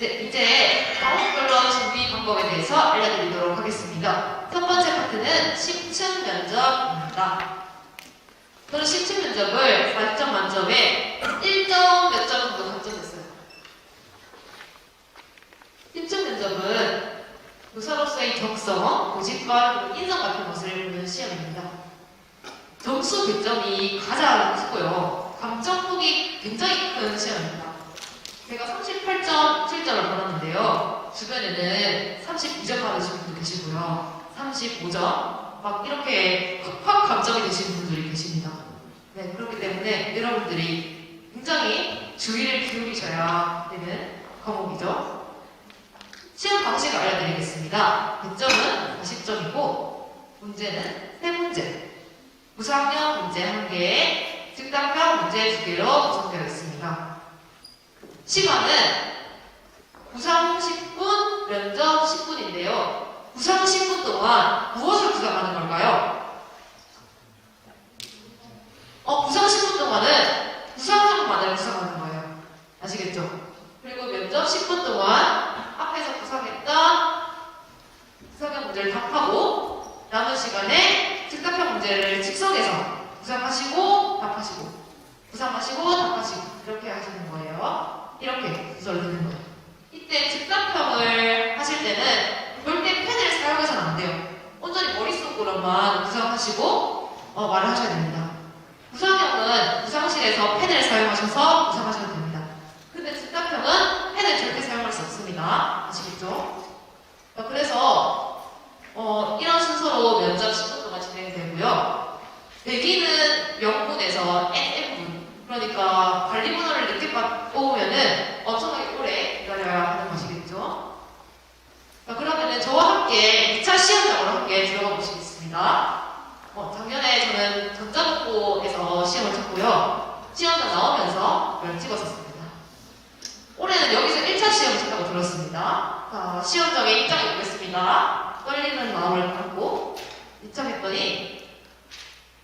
네, 이제 과목별로 준비 방법에 대해서 알려드리도록 하겠습니다. 첫 번째 파트는 10층 면접입니다. 저는 10층 면접을 40점 만점에 1점 몇 점 정도 감점했어요. 10층 면접은 교사로서의 격성, 고집과 인성 같은 것을 보는 시험입니다. 점수 배점이 가장 크고요. 감점폭이 굉장히 큰 시험입니다. 제가 38점, 7점을 받았는데요. 주변에는 32점 받으신 분도 계시고요. 35점, 막 이렇게 팍팍 감점이 되시는 분들이 계십니다. 네, 그렇기 때문에 여러분들이 굉장히 주의를 기울이셔야 되는 과목이죠. 시험 방식을 알려드리겠습니다. 배점은 40점이고, 문제는 3문제. 구상형 문제 1개, 즉답형 문제 2개로 구성되어 있습니다. 시간은 구상 10분, 면접 10분인데요. 구상 10분 동안 무엇을 구상하는 걸까요? 구상 10분 동안은 구상형만을 구상하는 거예요. 아시겠죠? 그리고 면접 10분 동안 앞에서 구상했던 구상형 문제를 답하고 남은 시간에 즉답형 문제를 즉석에서 구상하시고 답하시고 구상하시고 답하시고 이렇게 하시는 거예요. 이렇게 구성을 되는 거예요. 이때 즉답형을 하실 때는 절대 펜을 사용해서는 안 돼요. 온전히 머릿속으로만 구상하시고 말을 하셔야 됩니다. 구상형은 구상실에서 펜을 사용하셔서 구상하셔도 됩니다. 근데 즉답형은 펜을 절대 사용할 수 없습니다. 아시겠죠? 그래서 이런 순서로 면접 10분 동안 진행이 되고요. 대기는 명분에서 NM분, 그러니까 관리번호를 늦게 뽑으면은 엄청나게 오래 기다려야 하는 것이겠죠. 그러면은 저와 함께 2차 시험장으로 함께 들어가 보시겠습니다. 작년에 저는 전자국고에서 시험을 쳤고요. 시험장 나오면서 그걸 찍었었습니다. 올해는 여기서 1차 시험을 쳤다고 들었습니다. 자, 시험장에 입장해 보겠습니다. 떨리는 마음을 갖고 입장했더니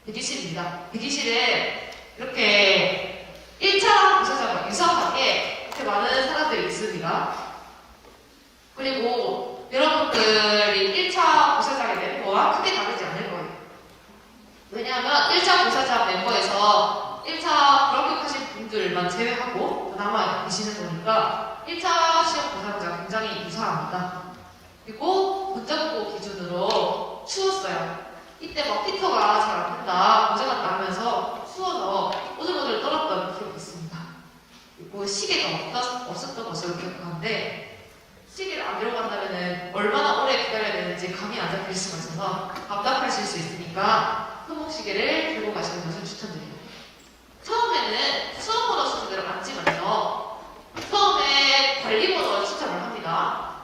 대기실입니다. 대기실에 이렇게 1차 부사장과 유사하게 이렇게 많은 사람들이 있습니다. 그리고 여러분들이 1차 부사장의 멤버와 크게 다르지 않을 거예요. 왜냐하면 1차 부사장 멤버에서 1차 불합격하신 분들만 제외하고 남아 계시는 거니까 1차 시험 부사장 굉장히 유사합니다. 그리고 전자국고 기준으로 추웠어요. 이때 막 피터가 잘 안 된다, 모자가 나면서 추워서 오들오들 떨었던 기억이 있습니다. 그리고 시계가 없었던 것으로 기억하는데 시계를 안 들어간다면 얼마나 오래 기다려야 되는지 감이 안 잡힐 수가 있어서 답답하실 수 있으니까 손목시계를 들고 가시는 것을 추천드립니다. 처음에는 수험번호 순서대로 앉지만요. 처음에 관리번호를 추천을 합니다.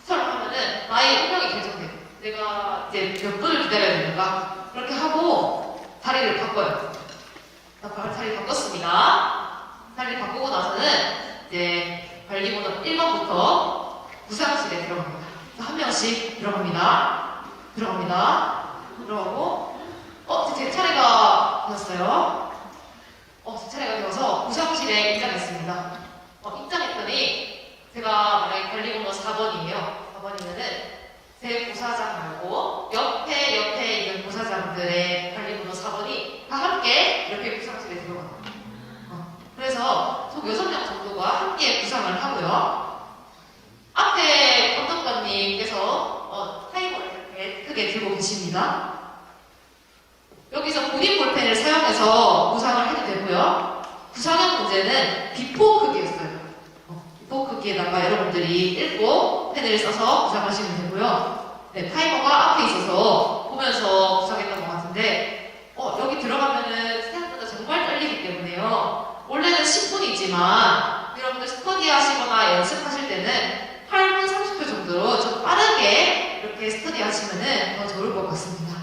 추천을 하면은 나의 운명이 결정돼요. 내가 이제 몇 분을 기다려야 되는가? 그렇게 하고 자리를 바꿔요. 자리 바꿨습니다. 자리 바꾸고 나서는 이제 관리번호 1번부터 구상실에 들어갑니다. 한 명씩 들어갑니다. 들어가고 제 차례가 되었어요. 제 차례가 되어서 구상실에 입장했습니다. 입장했더니 제가 만약에 관리번호 4번이에요. 4번이면은 제 부사장 말고 옆에 있는 부사장들의 관리번호 4번이 다 함께 이렇게 구상실에 들어갑니다. 그래서 총 6명 정도가 함께 구상을 하고요. 앞에 감독관님께서 타이머를 이렇게 크게 들고 계십니다. 여기서 본인 볼펜을 사용해서 구상을 해도 되고요. 구상형 문제는 비포 크기였어요. 비포 크기에다가 여러분들이 읽고 펜을 써서 구상하시면 되고요. 네, 타이머가 앞에 있어서 보면서 구상했던 것 같은데 여기 들어가면은 생각보다 정말 떨리기 때문에요. 원래는 10분이지만 여러분들 스터디 하시거나 연습하실 때는 8분 30초 정도로 좀 빠르게 이렇게 스터디 하시면은 더 좋을 것 같습니다.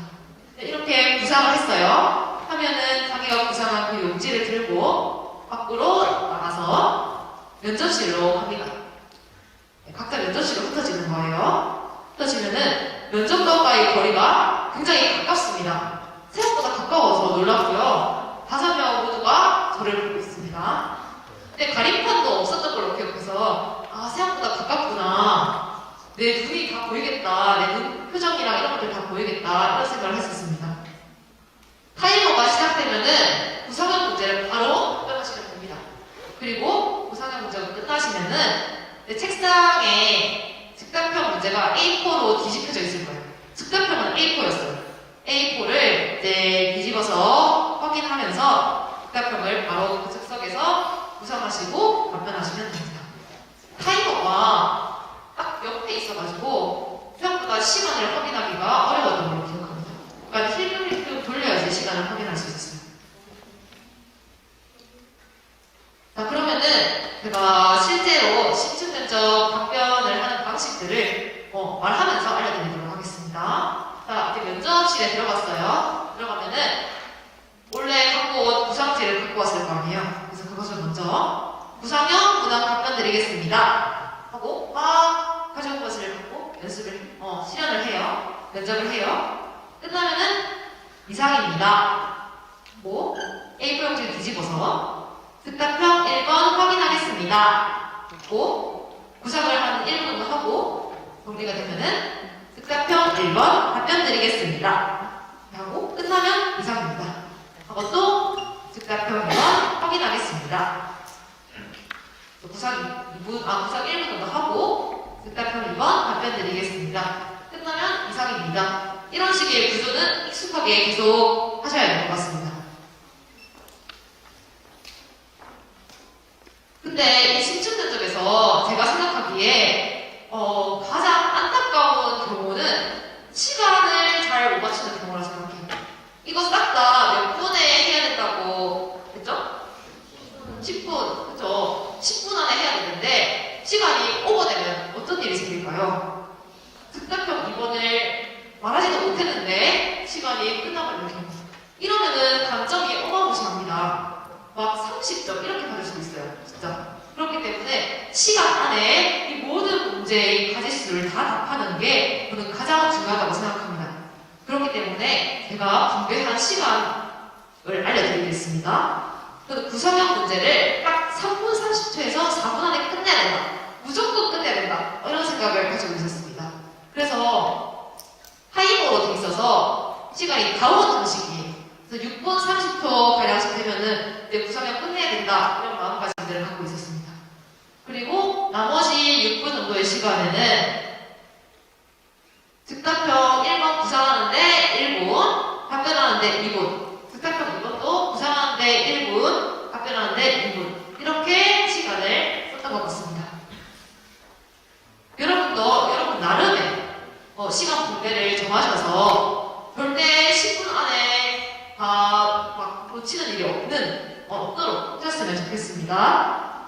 네, 이렇게 구상을 했어요. 하면은 자기가 구상한 그 용지를 들고 밖으로 나가서 면접실로 갑니다. 네, 각자 면접실로 흩어지는 거예요. 흩어지면은 면접과의 거리가 굉장히 가깝습니다. 생각보다 가까워서 놀랐고요. 5명 모두가 저를 보고 있습니다. 근데 가림판도 없었던 걸로 기억해서 생각보다 내 눈이 다 보이겠다, 내 눈 표정이랑 이런 것들 다 보이겠다 이런 생각을 했었습니다. 타이머가 시작되면은 구성형 문제를 바로 답변하시면 됩니다. 그리고 구성형 문제가 끝나시면은 내 책상에 즉답형 문제가 A4로 뒤집혀져 있을 거예요. 즉답형은 A4였어요. A4를 이제 뒤집어서 확인하면서 즉답형을 바로 그 즉석에서 구성하시고 답변하시면 됩니다. 타이머가 딱 옆에 있어가지고 생각보다 시간을 확인하기가 어려웠던 걸로 기억합니다. 그러니까 힐끔 돌려야지 시간을 확인할 수 있었어요. 자, 그러면은 제가 실제로 심층 면접 답변을 하는 방식들을 말하면서 알려드리도록 하겠습니다. 자, 이제 면접실에 들어갔어요. 들어가면은 원래 갖고 온 구상지를 갖고 왔을 거 아니에요. 그래서 그것을 먼저 구상형 문항 답변 드리겠습니다 하고 막 가져온 것을 갖고 연습을 실현을 해요. 면접을 해요. 끝나면은 이상입니다. 뭐 A4 용지를 뒤집어서 즉답형 1번 확인하겠습니다. 고 구상을 한 1분 정도 하고 정리가 되면은 즉답형 1번 답변 드리겠습니다 하고 끝나면 이상입니다. 하고 또 즉답형 2번 확인하겠습니다. 구상 1분 정도 하고 즉답형 2번 답변 드리겠습니다. 끝나면 이상입니다. 이런 식의 구조는 익숙하게 계속 하셔야 될 것 같습니다. 근데 이 심층 면접에서 제가 생각하기에 가장 안타까운 경우는 시간을 잘 못 맞추는 경우라 생각해요. 이거 싹 다 몇 분에 해야 된다고 했죠? 10분, 그죠? 10분 안에 해야 되는데 시간이 오버되면 어떤 일이 생길까요? 즉답형 2번을 말하지도 못했는데 시간이 끝나버리는 경우. 이러면은 감점이 어마무시합니다. 막 30점 이렇게 받을 수도 있어요. 진짜. 그렇기 때문에 시간 안에 이 모든 문제의 가지수를 다 답하는 게 저는 가장 중요하다고 생각합니다. 그렇기 때문에 제가 분배한 시간을 알려드리겠습니다. 구성형 문제를 딱 3분 30초에서 4분 안에 끝내야 된다. 무조건 끝내야 된다. 이런 생각을 가지고 있었습니다. 그래서 타이머로 돼 있어서 시간이 다운 형식이에요. 그래서 6분 30초 가량씩 되면은 내 구성형 끝내야 된다. 이런 마음가짐들을 갖고 있었습니다. 그리고 나머지 6분 정도의 시간에는 즉답형 1번 구상하는데 1분, 답변하는데 2분, 즉답형 2번도 구상하는데 1분, 답변하는데 2분 이렇게 시간을 썼던 것 같습니다. 여러분 나름의 시간 분배를 정하셔서 절대 10분 안에 다 막 놓치는 일이 없도록 하셨으면 좋겠습니다.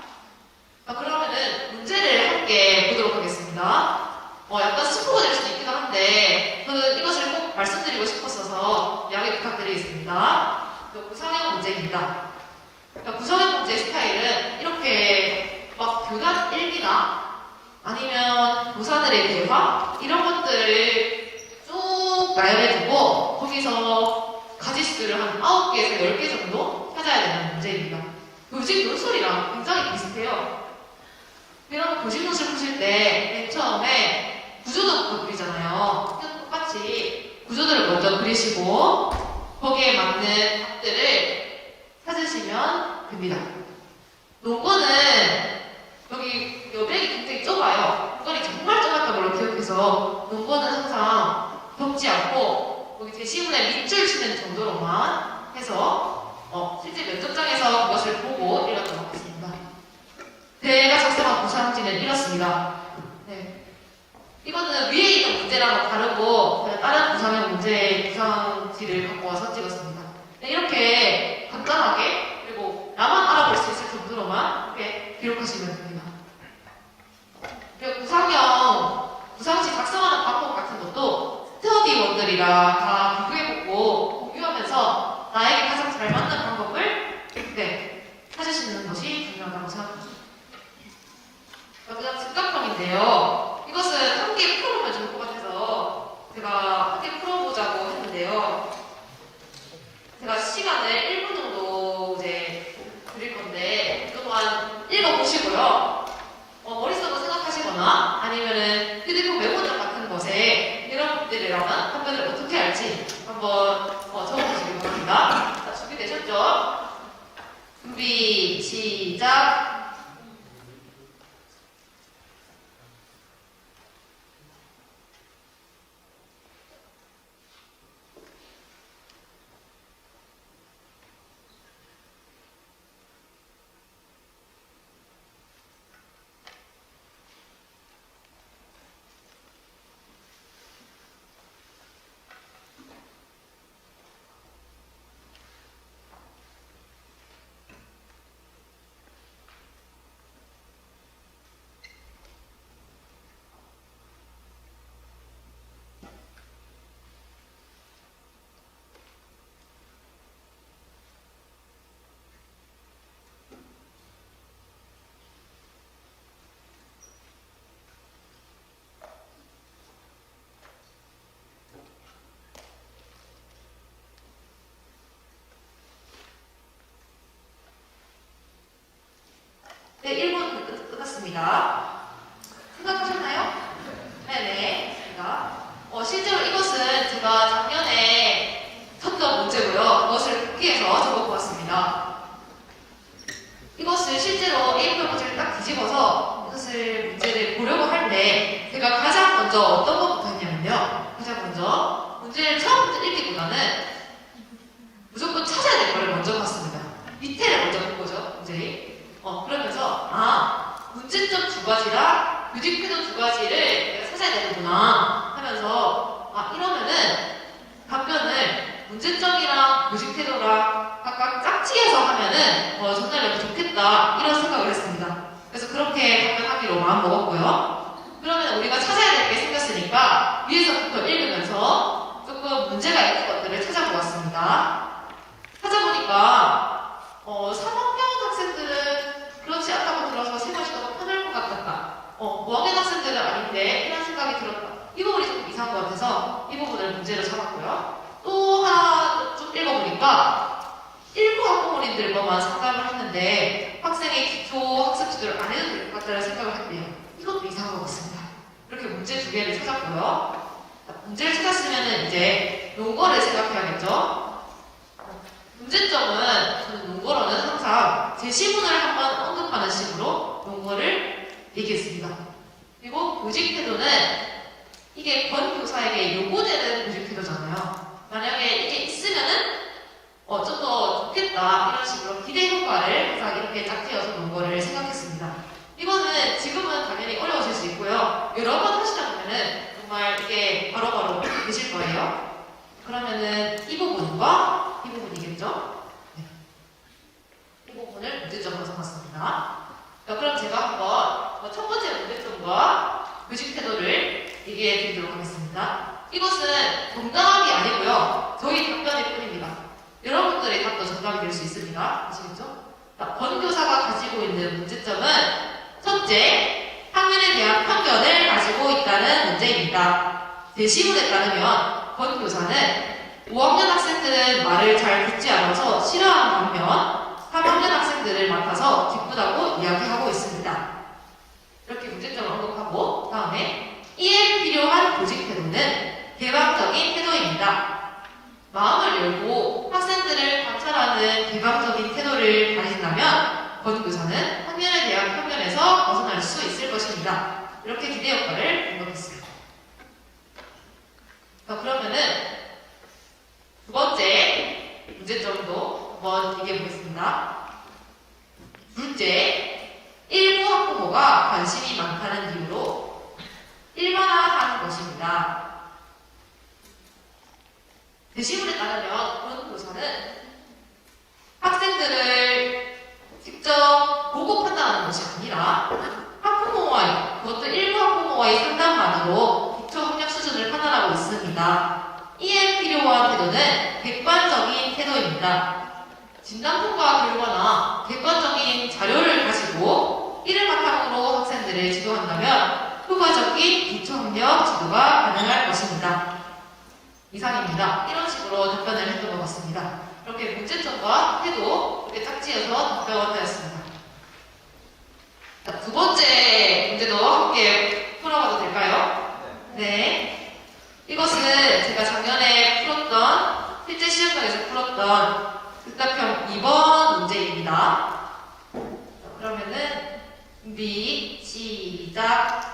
그러면은 문제를 함께 보도록 하겠습니다. 약간 스포가 될 수도 있긴 한데 저는 이것을 꼭 말씀드리고 싶었어서 양해 부탁드리겠습니다. 구성형 문제입니다. 구성형 문제 스타일은 이렇게 막 교단 일기나 아니면 교사들의 대화 이런 것들을 쭉 나열해두고 거기서 가지수를 한 9개에서 10개 정도 찾아야 되는 문제입니다. 교직 논술이랑 굉장히 비슷해요. 이런 교직 논술 푸실 때 맨 처음에 구조도부터 그리잖아요. 똑같이 구조도를 먼저 그리시고 거기에 맞는 답들을 찾으시면 됩니다. 논거는 여기 여백이 굉장히 좁아요. 논거리 정말 좁았던 걸로 기억해서 논거는 항상 덮지 않고 여기 제시문에 밑줄 치는 정도로만 해서 실제 면접장에서 그것을 보고 읽었던 것 같습니다. 제가 작성한 구상지는 이렇습니다. 네. 이거는 위에 있는 문제랑 다르고 다른 구상형 문제의 구상지를 갖고 와서 찍었습니다. 네, 이렇게 간단하게 그리고 나만 알아볼 수 있을 정도로만 이렇게 기록하시면 됩니다. 그리고 구상지 작성하는 방법 같은 것도 스터디원들이랑 다 비교해보고 공유하면서 나에게 가장 잘 맞는 방법을 찾으시는 것이 중요하다고 생각합니다. 그다음 즉답형인데요. 이것은 함께 풀어보면 좋을 것 같아서 제가 함께 풀어보자고 했는데요. 제가 시간을 1분 정도 이제 드릴 건데 그동안 읽어보시고요. 머릿속으로 생각하시거나 아니면은 휴대폰 메모장 같은 것에 이런 것들이라면 답변을 어떻게 할지 한번 적어보시기 바랍니다. 자, 준비되셨죠? 준비, 시작! 네, 1분 끝났습니다. 생각하셨나요? 네네. 실제로 이것은 제가 작년에 쳤던 문제고요. 이것을 복기해서 적어보았습니다. 이것을 실제로 A4 문제를 딱 뒤집어서 이것을 문제를 보려고 할 때 제가 가장 먼저 어떤 것부터 했냐면요. 가장 먼저 문제를 처음부터 읽기보다는 무조건 찾아야 될 거를 먼저 봤습니다. 밑에를 먼저 본 거죠, 문제에. 그러면서 문제점 2가지랑 뮤직비디오 2가지를 내가 찾아야 되는구나 하면서 이러면은 답변을 문제점이랑 뮤직비디오랑 각각 짝지어서 하면은 전달력이 좋겠다 이런 생각을 했습니다. 그래서 그렇게 답변하기로 마음 먹었고요. 그러면 우리가 찾아야 될 게 생겼으니까 위에서부터 읽으면서 조금 문제가 있는 것들을 찾아보았습니다. 찾아보니까 3학년 학생들은 그렇지 않다고 들어서 생활시도가 편할 것 같았다. 5학년 학생들은 아닌데 이런 생각이 들었다. 이 부분이 조금 이상한 것 같아서 이 부분을 문제로 잡았고요. 또 하나 좀 읽어보니까 일부 학부모님들과만 상담을 했는데 학생의 기초 학습 지도를 안 해도 될 것 같다는 생각을 했대요. 이것도 이상한 것 같습니다. 이렇게 문제 2개를 찾았고요. 문제를 찾았으면 이제 논거를 생각해야겠죠. 문제점은 저는 논거로는 항상 제시문을 한번 언급하는 식으로 논거를 얘기했습니다. 그리고 교직 태도는 이게 권 교사에게 요구되는 교직 태도잖아요. 만약에 이게 있으면은 좀 더 좋겠다 이런 식으로 기대 효과를 항상 이렇게 짝지어서 논거를 생각했습니다. 이거는 지금은 당연히 어려우실 수 있고요. 여러 번 하시다 보면은 정말 이게 바로바로 되실 거예요. 그러면은 이 부분과 이 부분이겠죠? 네. 이 부분을 문제점으로 삼았습니다. 그럼 제가 한번 첫 번째 문제점과 교직 태도를 얘기해 드리도록 하겠습니다. 이것은 정답이 아니고요. 저희 답변일 뿐입니다. 여러분들의 답도 정답이 될 수 있습니다. 아시겠죠? 권 교사가 가지고 있는 문제점은 첫째, 학년에 대한 편견을 가지고 있다는 문제입니다. 제시문에 따르면 권 교사는 5학년 학생들은 말을 잘 듣지 않아서 싫어하는 반면 3학년 학생들을 맡아서 기쁘다고 이야기하고 있습니다. 이렇게 문제점을 언급하고 다음에 이에 필요한 교직 태도는 개방적인 태도입니다. 마음을 열고 학생들을 관찰하는 개방적인 태도를 가진다면 권 교사는 학년에 대한 편견에서 벗어날 수 있을 것입니다. 이렇게 기대 효과를 언급했습니다. 그러면은 두 번째 문제점도 한번 얘기해 보겠습니다. 둘째, 일부 학부모가 관심이 많다는 이유로 일반화하는 것입니다. 제시문에 따르면 권 교사는 학생들을 직접 보고 판단하는 것이 아니라 학부모와의, 그것도 일부 학부모와의 상담만으로 기초 학력 수준을 판단하고 있습니다. 이에 필요한 태도는 객관적인 태도입니다. 진단평가 결과나 객관적인 자료를 가지고 이를 바탕으로 학생들을 지도한다면 효과적인 기초학력 지도가 가능할 것입니다. 이상입니다. 이런 식으로 답변을 했던 것 같습니다. 이렇게 문제점과 태도 이렇게 짝지어서 답변을 하였습니다. 두 번째 문제도 함께 시험장에서 풀었던 즉답형 2번 문제입니다. 그러면은 준비 시작.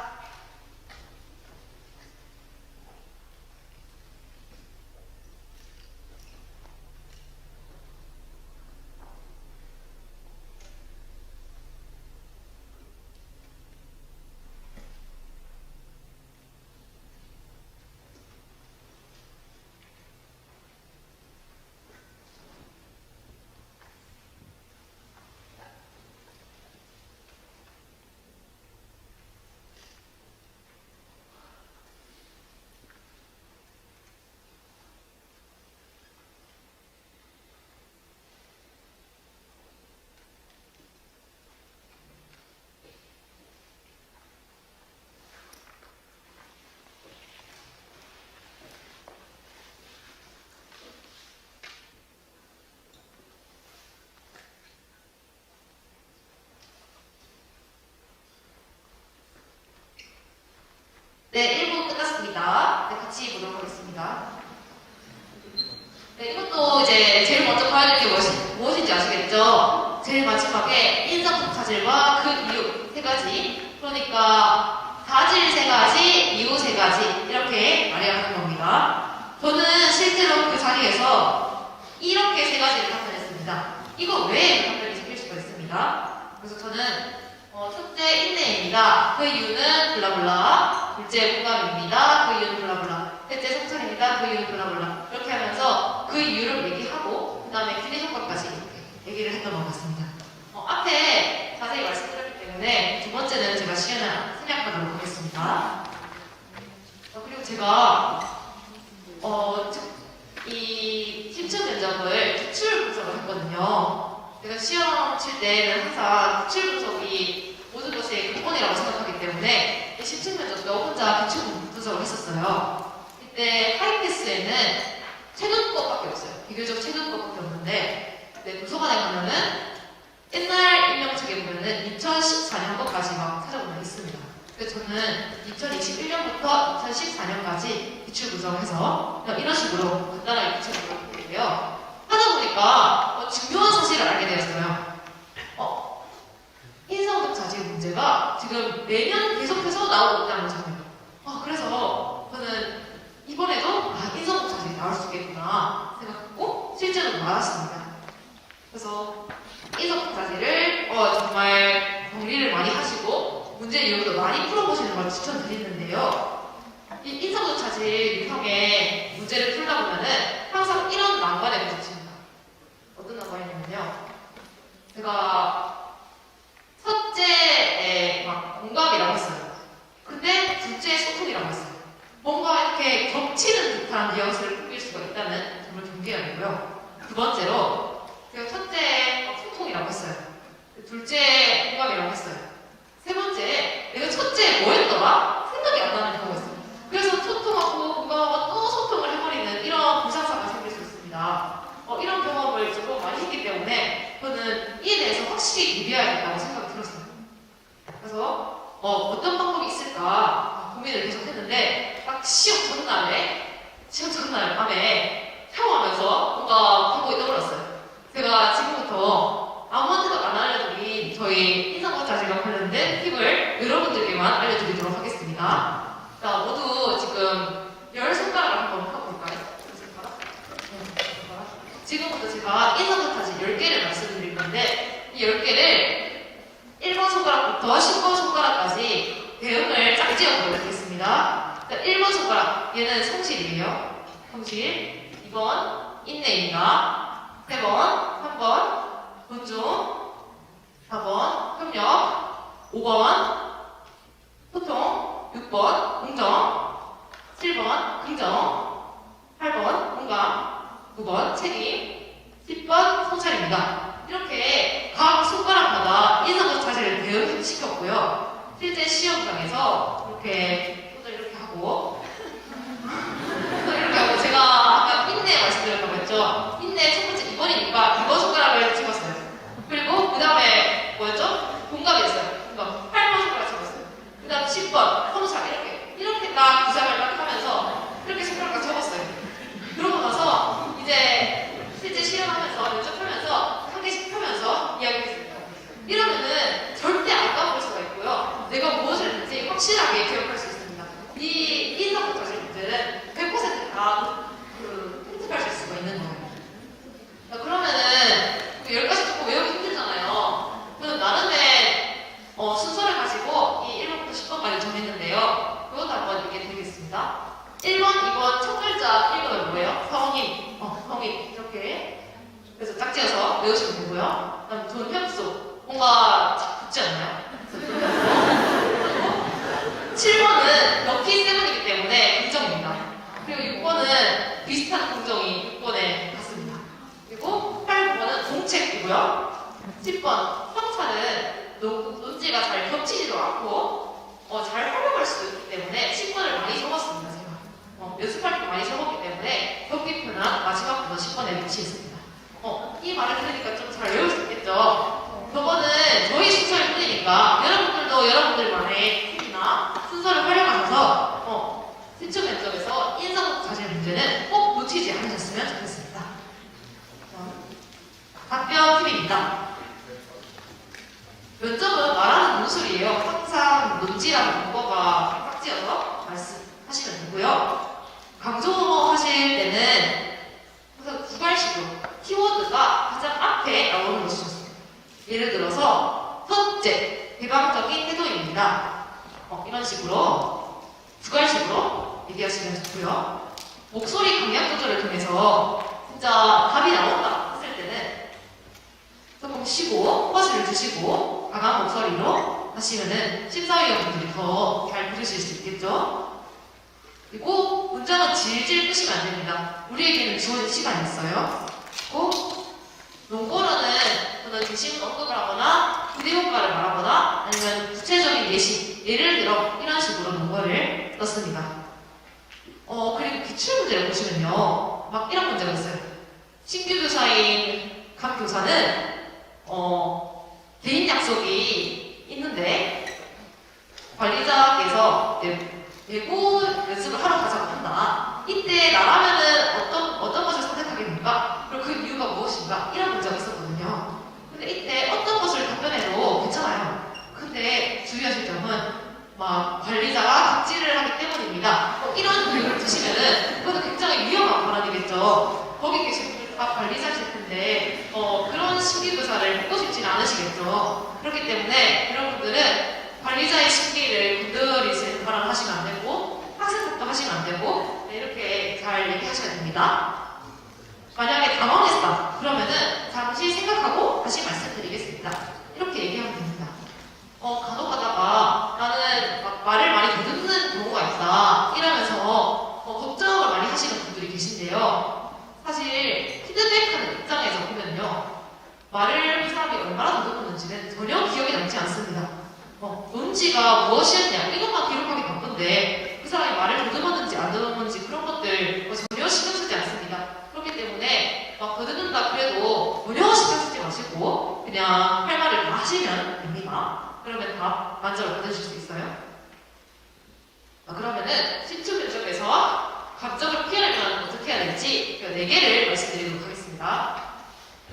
네, 1부 끝났습니다. 네, 같이 보도록 하겠습니다. 네, 이것도 이제 제일 먼저 봐야 될 게 무엇인지 아시겠죠? 제일 마지막에 인성적 자질과 그 이유 세 가지. 그러니까 자질 세 가지, 이유 세 가지 이렇게 말해야 하는 겁니다. 저는 실제로 그 자리에서 이렇게 세 가지를 답변했습니다. 이거 외에 답변이 생길 수가 있습니다. 그래서 저는 첫째 인내입니다. 그 이유는 블라블라. 둘째 공감입니다. 그 이유는 블라블라. 셋째 성찰입니다. 그 이유는 블라블라. 이렇게 하면서 그 이유를 얘기하고 그 다음에 기대 효과까지 이렇게 얘기를 했던 것 같습니다. 앞에 자세히 말씀드렸기 때문에 두 번째는 제가 시연을 생략하도록 하겠습니다. 그리고 제가 이 심층 면접을 기출 분석을 했거든요. 제가 시험 칠 때는 항상 기출 분석이 모든 것의 근본이라고 생각하기 때문에 심층 면접도 혼자 기출 분석을 했었어요. 이때 하이패스에는 최근 것밖에 없어요. 비교적 최근 것밖에 없는데 도서관에 가면은 옛날 임명책에 보면은 2014년 것까지 막 찾아보면 있습니다. 그래서 저는 2021년부터 2014년까지 기출 분석을 해서 이런 식으로 간단하게 기출 분석을 했는데요. 하다 보니까 중요한 사실을 알게 되었어요. 인성적 자질 문제가 지금 매년 계속해서 나오고 있다는 점이에요. 그래서 저는 이번에도 인성적 자질이 나올 수 있겠구나 생각하고 실제로 나왔습니다. 그래서 인성적 자질을 정말 정리를 많이 하시고 문제 이용도 많이 풀어보시는 걸 추천드리는데요. 이 인성적 자질 유형의 문제를 풀다 보면은 항상 이런 난관에 부딪힙니다. 어떤 난관이냐면요. 제가 첫째에 막 공감이라고 했어요. 근데 둘째에 소통이라고 했어요. 뭔가 이렇게 겹치는 듯한 뉘앙스를 풍길 수가 있다는 점을 경계하고요. 두 번째로 제가 첫째에 소통이라고 했어요. 둘째에 공감이라고 했어요. 세 번째에 내가 첫째에 뭐 했더라? 생각이 안 나는 경우가 있어요. 그래서 소통하고 공감하고 또 소통을 해버리는 이런 불상사가 생길 수 있습니다. 이런 경험을 조금 많이 했기 때문에 저는 이에 대해서 확실히 대비해야겠다고 생각이 들었어요. 그래서 어떤 방법이 있을까 고민을 계속 했는데 딱 시험 전날 밤에 샤워하면서 뭔가 하고 떠올랐어요. 제가 지금부터 아무한테도 안 알려드린 저희 인성과 자질과 관련된 팁을 여러분들께만 알려드리도록 하겠습니다. 자, 모두 지금 10손가락을 한번 펴볼까요? 10손가락? 네, 10손가락. 지금부터 제가 인성과 자질 10개를 말씀드릴 건데 이 10개를 1번 손가락부터 10번 손가락까지 대응을 짝지어 보도록 하겠습니다. 1번 손가락, 얘는 성실이에요. 성실. 2번 인내입니다. 3번 3번 존중. 4번 협력. 5번 소통. 6번 공정. 7번 긍정. 8번 공감. 9번 책임. 10번 성찰입니다. 이렇게 각 손가락마다 인성적 자질을 대응시켰고요. 실제 시험장에서 이렇게 손을 이렇게 하고 제가 아까 인내 말씀드렸다고 했죠. 인내 첫 번째 2번이니까 2번 손가락을 찍었어요. 그리고 그 다음에 뭐였죠? 공감이었어요. 공감 8번 손가락 찍었어요. 그 다음 10번 성찰 이렇게 딱 구상을 딱 하면서 이렇게 손가락을 접었어요. 그러고 나서 이제 확실하게 기억할 수 있습니다. 이 인사부터 하실 분들은 100%다 획득하실 수가 있는 거예요. 그러면은 10가지 조금 외우기 힘들잖아요. 저는 나름의 순서를 가지고 이 1번부터 10번까지 정했는데요. 그것도 한번 얘기해 드리겠습니다. 1번, 2번 첫 글자 1번은 뭐예요? 성인. 성인. 이렇게. 그래서 짝지어서 외우시면 되고요. 그다음 존형수. 뭔가 착 붙지 않나요? 7번은 럭키 세븐이기 때문에 긍정입니다. 그리고 6번은 비슷한 긍정이 6번에 같습니다. 그리고 8, 9번은 공책이고요. 10번 성찰은 논지가 잘 겹치지도 않고 잘 활용할 수 있기 때문에 10번을 많이 적었습니다. 제가 연습할 때 많이 적었기 때문에 적기 편한 마지막 부분 10번에 배치했습니다. 이 말을 들으니까 좀 잘 외울 수 있겠죠? 저거는 저희 순서일 뿐이니까 여러분들도 여러분들만의 팁이나 순서를 활용하셔서 시청 면접에서 인성 자질 문제는 꼭 놓치지 않으셨으면 좋겠습니다. 답변 팁입니다. 면접은 말하는 논술이에요. 항상 논지라는 문법과 짝지어서 말씀하시면 되고요. 강조하실 때는 항상 두괄식으로 키워드가 가장 앞에 나오는 것이 좋습니다. 예를 들어서 첫째, 개방적인 태도입니다. 이런 식으로 두괄식으로 얘기하시면 좋고요. 목소리 강약 조절을 통해서 진짜 답이 나온다 했을 때는 조금 쉬고 퍼즐을 주시고 강한 목소리로 하시면은 심사위원분들이 더 잘 들으실 수 있겠죠. 그리고 문장은 질질 끄시면 안 됩니다. 우리에게는 주어진 시간이 있어요. 그리고 논거로는 저는 대신 언급을 하거나 부대효과를 말하거나 아니면 구체적인 예시, 예를 들어 이런 식으로 논거를 썼습니다. 그리고 기출문제를 보시면요. 막 이런 문제가 있어요. 신규 교사인 각 교사는 개인 약속이 있는데 관리자께서 예고 연습을 하러 가자고 한다. 이때 나라면은 어떤 것을 선택하겠습니까? 그리고 그 이유가 무엇인가? 이런 문제가 있었거든요. 근데 이때 어떤 것을 답변해도 괜찮아요. 근데 주의하실 점은 막 관리자가 갑질을 하기 때문입니다. 이런 교육을 두시면은 그것도 굉장히 위험한 발언이겠죠. 거기 계신 분들 다 관리자실 텐데 그런 신기교사를 듣고 싶지는 않으시겠죠. 그렇기 때문에 여러분들은 관리자의 심기를 건드리는 발언 하시면 안 되고 학생 탓도 하시면 안 되고 이렇게 잘 얘기하셔야 됩니다. 만약에 당황했다 그러면은 잠시 생각하고 다시 말씀드리겠습니다. 이렇게 얘기하면 됩니다. 간혹 가다가 나는 말을 많이 더듬는 경우가 있다 이러면서 걱정을 많이 하시는 분들이 계신데요. 사실 피드백하는 입장에서 보면요. 말을 그 사람이 얼마나 더듬었는지는 전혀 기억이 남지 않습니다. 논지가 무엇이었냐 이것만 기록하기 바쁜데 그 사람이 말을 더듬었는지 안 더듬었는지 그런 것들 전혀 신경 쓰지 않습니다. 그렇기 때문에 막 더듬는다 그래도 전혀 신경 쓰지 마시고 그냥 할 말을 다 하시면 됩니다. 그러면 다 만족을 받으실 수 있어요. 그러면은 신청 면접에서 감정을 피하려면 어떻게 해야 될지 4개를 말씀드리도록 하겠습니다.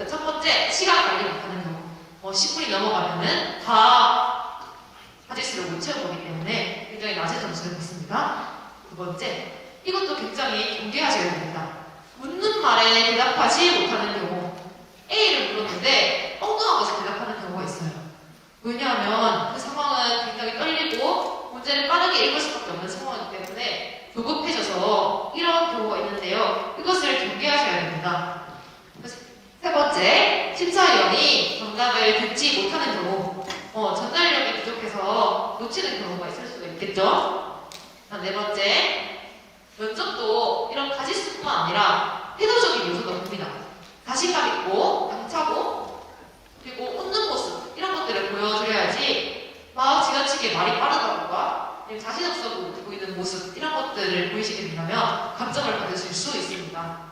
첫 번째, 시간 관리 못하는 경우. 10분이 넘어가면은 다 가지수를 못 채운 거기 때문에 굉장히 낮은 점수를 받습니다. 두 번째, 이것도 굉장히 경계하셔야 됩니다. 묻는 말에 대답하지 못하는 경우. A를 물었는데 엉뚱한 것을 대답하는 경우가 있어요. 왜냐하면 그 상황은 굉장히 떨리고 문제를 빠르게 읽을 수밖에 없는 상황이기 때문에 조급해져서 이런 경우가 있는데요. 이것을 경계하셔야 됩니다. 세 번째, 심사위원이 정답을 듣지 못하는 경우. 전달력이 부족해서 놓치는 경우가 있을 수도 있겠죠. 네 번째, 면접도 이런 가지수뿐만 아니라 태도적인 요소도 봅니다. 자신감 있고 당차고 그리고 웃는 모습 이런 것들을 보여드려야지 막 지나치게 말이 빠르다던가 자신 없어 보이는 모습 이런 것들을 보이시게 된다면 감점을 받으실 수 있습니다.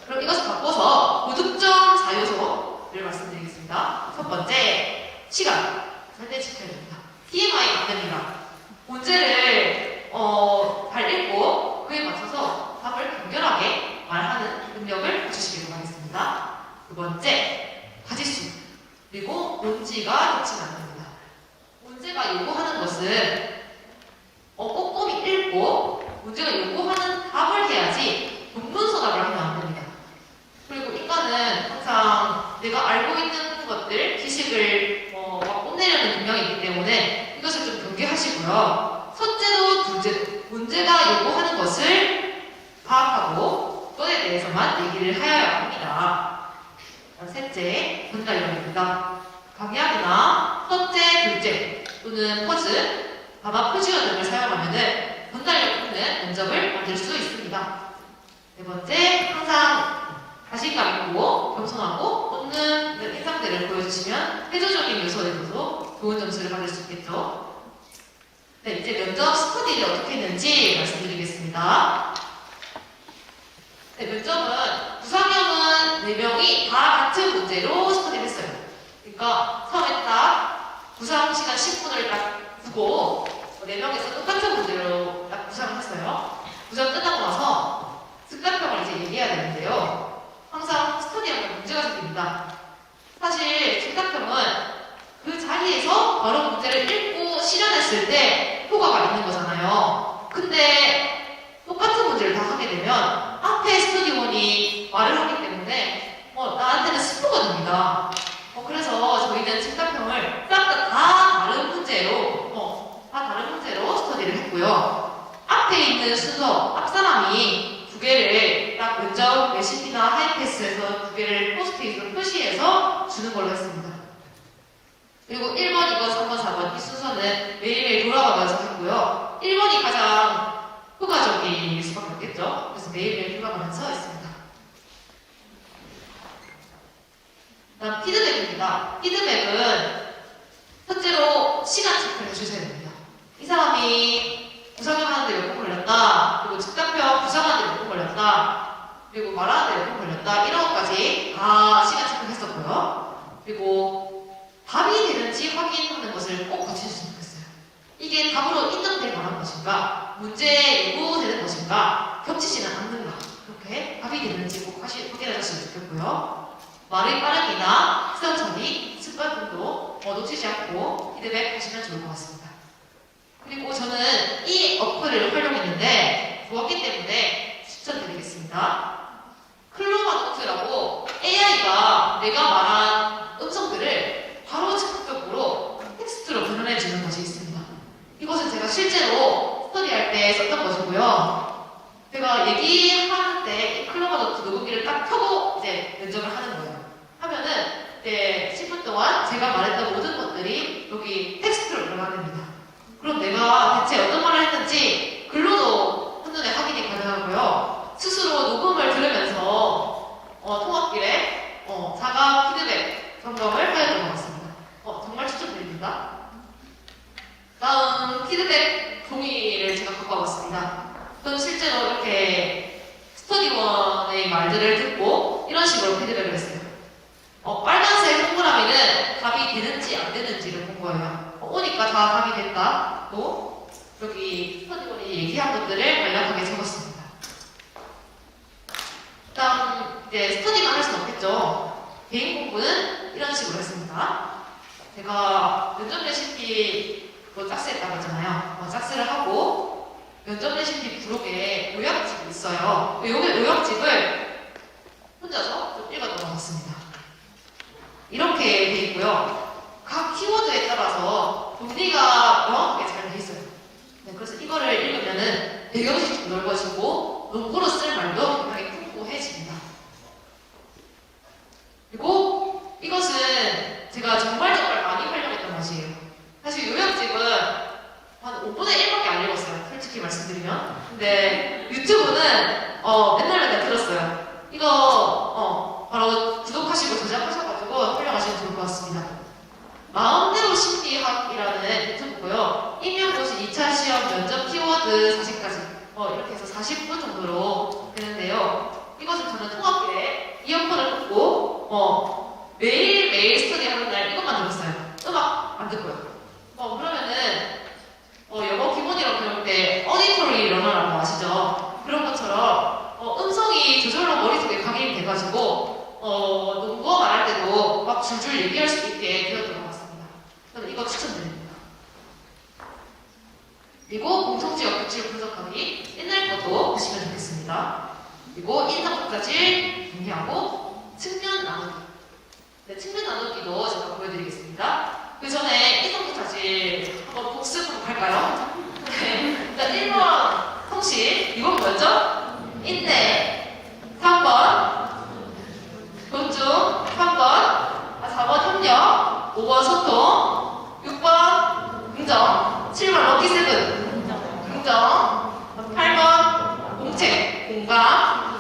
그럼 이것을 바꿔서 고득점 4요소를 말씀드리겠습니다. 첫 번째, 시간 절대 지켜야 됩니다. TMI 안 됩니다. 문제를 잘 읽고 그에 맞춰서 답을 간결하게 말하는 능력을 갖추시길 바라겠습니다. 두 번째, 가지수 그리고 논지가 겹치면 안 됩니다. 문제가 요구하는 것은 문제가 요구하는 답을 해야지 동문서답을 하면 안 됩니다. 그리고 인간은 항상 내가 알고 있는 것들, 지식을 막 뽐내려는 경향이 있기 때문에 이것을 좀 경계하시고요. 첫째도 둘째도 문제가 요구하는 것을 파악하고 그것에 대해서만 얘기를 하여야 합니다. 셋째, 전달력입니다. 강약이나 첫째, 둘째 또는 퍼즐, 단어 표시어 등을 사용하면 전달력 있는 면접을 만들 수 있습니다. 네 번째, 항상 자신감 있고 겸손하고 웃는 인상들을 보여주시면 회조적인 요소에서도 좋은 점수를 받을 수 있겠죠. 네, 이제 면접 스터디를 어떻게 했는지 말씀드리겠습니다. 네, 면접은 구상형은 4명이 다 같은 문제로 스터디를 했어요. 그러니까 처음에 딱 구상 시간 10분을 딱 두고 4명에서 똑같은 문제로 딱 구상을 했어요. 구상 끝나고 나서 즉답형을 이제 얘기해야 되는데요. 항상 스터디하면 문제가 생깁니다. 사실 즉답형은 그 자리에서 바로 문제를 읽고 실현했을 때 효과가 있는 거잖아요. 근데 똑같은 문제를 다 하게 되면 앞에 스터디원이 말을 하기 때문에 나한테는 스포가 됩니다. 그래서 저희는 즉답형을 싹 다 다른 문제로 스터디를 했고요. 앞에 있는 순서, 앞 사람이 2개를 딱 면접 레시피나 하이패스에서 2개를 포스트잇으로 표시해서 주는 걸로 했습니다. 그리고 1번, 2번, 3번, 4번 이 순서는 매일매일 돌아가면서 했고요. 1번이 가장 효과적일 수밖에 없겠죠. 그래서 매일매일 돌아가면서 했습니다. 다음 피드백입니다. 피드백은 첫째로 시간 체크를 해주셔야 됩니다. 이 사람이 구상형 하는데 몇 분 걸렸다, 그리고 즉답형 구상하는데 몇 분 걸렸다, 그리고 말하는데 몇 분 걸렸다, 이런 것까지 다 시간 체크했었고요. 그리고 답이 되는지 확인하는 것을 꼭 거치셨으면 좋겠어요. 이게 답으로 인정될 만한 것인가, 문제에 요구되는 것인가, 겹치지는 않는가, 그렇게 답이 되는지 꼭 확인하셨으면 좋겠고요. 말의 빠르기나 시선 처리, 습관 등도 놓치지 않고 피드백 하시면 좋을 것 같습니다. 그리고 저는 이 어플을 활용했는데 좋았기 때문에 추천드리겠습니다. 클로바 노트라고 AI가 내가 말한 음성들을 바로 즉각적으로 텍스트로 변환해주는 것이 있습니다. 이것은 제가 실제로 스터디할 때 썼던 것이고요. 제가 얘기하는 때 이 클로바 노트 녹음기를 딱 켜고 이제 면접을 하는 거예요. 하면은 이제 10분 동안 제가 말했던 모든 것들이 여기 텍스트로 변환됩니다. 그럼 내가 대체 어떤 말을 했는지 글로도 한눈에 확인이 가능하고요. 스스로 녹음을 들으면서 통합길에 자가 피드백 점검을 하였던 것 같습니다. 정말 추천드립니다. 다음 피드백 종이를 제가 갖고 와봤습니다. 저는 실제로 이렇게 스터디원의 말들을 듣고 이런 식으로 피드백을 했어요. 빨간색 동그라미는 답이 되는지 안 되는지를 본 거예요. 오니까 다 답이 됐다. 또 여기 스터디원이 얘기한 것들을 간략하게 적었습니다. 일단 이제 스터디만 할 수는 없겠죠. 개인 공부는 이런 식으로 했습니다. 제가 면접 레시피로 짝스했다고 했잖아요. 짝스를 하고 면접 레시피 부록에 요약집이 있어요. 이 요약집을 혼자서 좀 읽어 넘어갔습니다. 이렇게 돼 있고요. 각 키워드에 따라서 정리가 명확하게 잘 돼 있어요. 네, 그래서 이거를 읽으면은 배경이 좀 넓어지고 논구로 쓸 말도 굉장히 풍부해집니다. 그리고 이것은 제가 정말 많이 활용했던 것이에요. 사실 요약집은 한 5분의 1밖에 안 읽었어요. 솔직히 말씀드리면. 근데 유튜브는 맨날 들었어요. 이거 바로 구독하시고 저장하셔가지고 활용하시면 좋을 것 같습니다. 마음대로 심리학이라는 유튜브고요. 임용고시 2차 시험 면접 키워드 40가지 이렇게 해서 40분 정도로 되는데요. 이것은 저는 통합기에 이어폰을 꽂고 매일 스터디 하는 날 이것만 들었어요. 음악 안 듣고요. 그러면은 영어 기본이라고 배울 때 어디토리 러너라고 아시죠? 그런 것처럼 음성이 저절로 머릿속에 각인이 돼가지고 농구어 말할 때도 막 줄줄 얘기할 수 있게 되었던 것 같습니다. 저는 이거 추천드립니다. 그리고 공통지역 규칙을 분석하기 옛날 것도 보시면 좋겠습니다. 그리고 인상평가질 정리하고 측면 나누기. 네, 측면 나누기도 제가 보여드리겠습니다. 그 전에 인상평가질 한번 복습 한번 할까요? 네. 일단 1번 통실, 2번 뭐였죠? 인내, 3번 존중, 4번 협력, 5번 소통, 6번 긍정, 7번 럭키세븐 긍정, 8번 공책, 공감,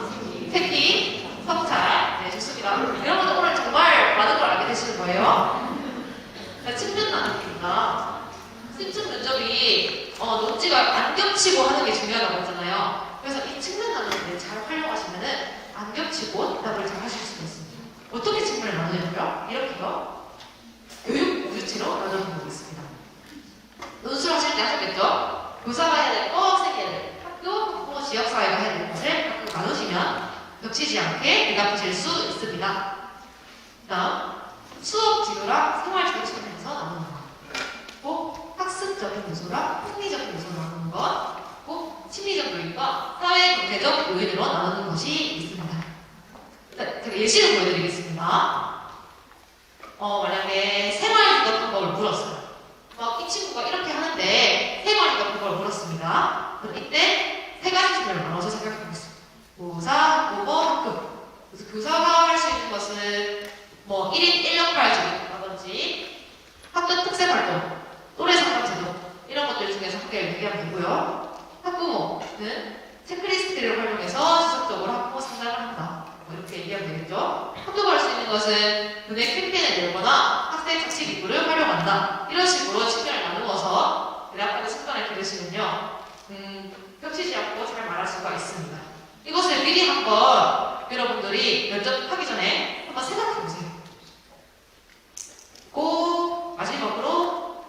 회피, 성찰. 네, 좋습니다. 여러분들 오늘 정말 많은 걸 알게 되시는 거예요. 자, 측면 나누기입니다. 신청 면접이 논지가 안 겹치고 하는 게 중요하다고 했잖아요. 그래서 이 측면 나누기를 잘 활용하시면은 안 겹치고 답을 잘 하실 수가 있습니다. 어떻게 측면을 나누냐고요? 이렇게요. 교육 우주체로 나눠보겠습니다. 논술 하실 때 하셨겠죠? 교사가 해야 될 거, 학생이 해야 될 학교, 지역사회가 해야 될 것을 각각 나누시면 겹치지 않게 대답하실 수 있습니다. 다음, 수업 지도랑 생활 지도 측면에서 나누는 것. 또 학습적인 요소랑 심리적인 요소로 나누는 것. 또 심리적 요인과 사회 경제적 요인으로 나누는 것이 있습니다. 제가 예시를 보여드리겠습니다. 만약에 생활지도 방법을 물었어요. 이 친구가 이렇게 하는데 생활지도 방법을 물었습니다. 그럼 이때 세 가지 질문을 나눠서 생각해보겠습니다. 교사, 모범, 학교. 그래서 교사가 할 수 있는 것은 1인 1역할 제도라든지 학교 특색활동, 또래 상담제도 이런 것들 중에서 한 개를 얘기하면 되고요. 학부모는 체크리스트를 활용해서 지속적으로 학부모 상담을 한다. 이렇게 얘기하면 되겠죠. 학교가 할 수 있는 것은 은행 캠페인을 열거나 학생 착취 기구를 활용한다. 이런 식으로 측면을 나누어서 대답하는 습관을 기르시면요. 겹치지 않고 잘 말할 수가 있습니다. 이것을 미리 한번 여러분들이 면접하기 전에 한번 생각해 보세요. 그 마지막으로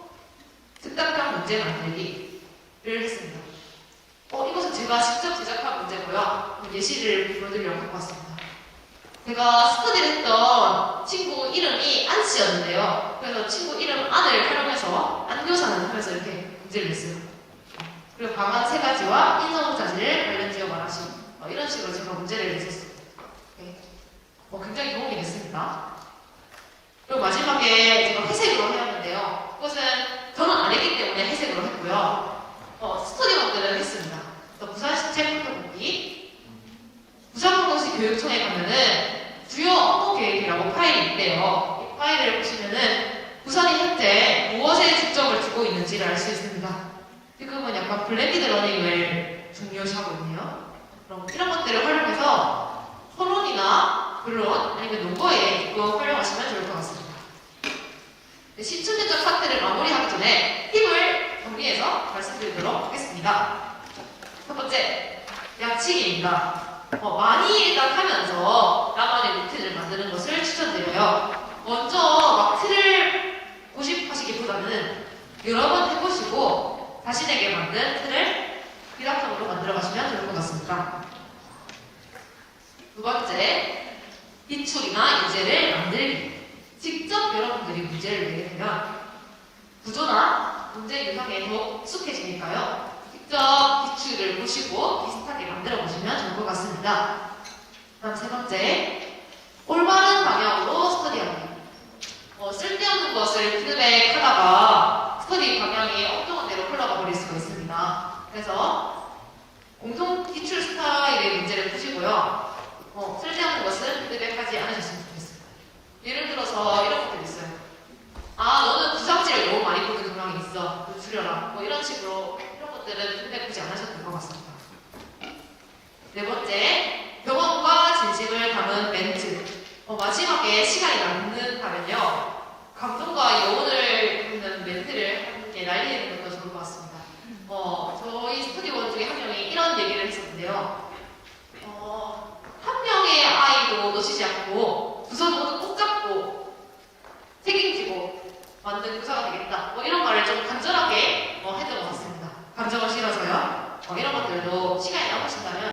즉답형 문제 만들기를 했습니다. 이것은 제가 직접 제작한 문제고요. 예시를 보여드리려고 갖고 왔습니다. 제가 스터디를 했던 친구 이름이 안씨였는데요. 그래서 친구 이름 안을 활용해서 안교사는 하면서 이렇게 문제를 냈어요. 그리고 방안 3가지와 인성자질 관련 지어 말하시 이런 식으로 제가 문제를 냈었어요. 네. 굉장히 도움이 됐습니다. 그리고 마지막에 제가 회색으로 해왔는데요. 그것은 저는 안 했기 때문에 회색으로 했고요. 스터디원들은 했습니다. 부산 신체 평가보기 부산공동시 교육청에 가면은 주요 업무 계획이라고 파일이 있대요. 이 파일을 보시면은 부산이 현재 무엇에 중점을 두고 있는지를 알 수 있습니다. 지금은 약간 블렌디드 러닝을 중요시하고 있네요. 그럼 이런 것들을 활용해서 서론이나 본론 아니면 논거에 이거 활용하시면 좋을 것 같습니다. 신춘대적 사태를 마무리하기 전에 팁을 정리해서 말씀드리도록 하겠습니다. 첫 번째, 약치기입니다. 많이 일단 하면서 나만의 루틴을 만드는 것을 추천드려요. 먼저 막 틀을 고집하시기보다는 여러 번 해보시고 자신에게 맞는 틀을 비답형으로 만들어가시면 좋을 것 같습니다. 두 번째, 기출이나 유제를 만들기. 직접 여러분들이 문제를 내게 되면 구조나 문제 유형에 더 익숙해지니까요. 직접 기출을 보시고 비슷하게 만들어 보시면 좋을 것 같습니다. 다음 세 번째, 올바른 방향으로 스터디하기. 쓸데없는 것을 피드백하다가 스터디 방향이 엉뚱한 대로 흘러가 버릴 수가 있습니다. 그래서 공통 기출 스타일의 문제를 보시고요. 쓸데없는 것은 피드백하지 않으셨으면 좋겠습니다. 예를 들어서 이런 것들이 있어요. 너는 부상지를 너무 많이 보는 경향이 있어. 줄여라. 이런 식으로 이런 것들은 피드백하지 않으셔도 될 것 같습니다. 네 번째, 경험과 진심을 담은 멘트. 마지막에 시간이 남는다면요. 감동과 여운을 담는 멘트를 함께 날리는 것도 좋을 것 같습니다. 저희 스터디원 중에 한 명이 이런 얘기를 했었는데요. 한 명의 아이도 놓치지 않고 두 손 모두 꼭 잡고 책임지고 만든 교사가 되겠다. 이런 말을 좀 간절하게 했던 것 같습니다. 감정을 실어서요. 이런 것들도 시간이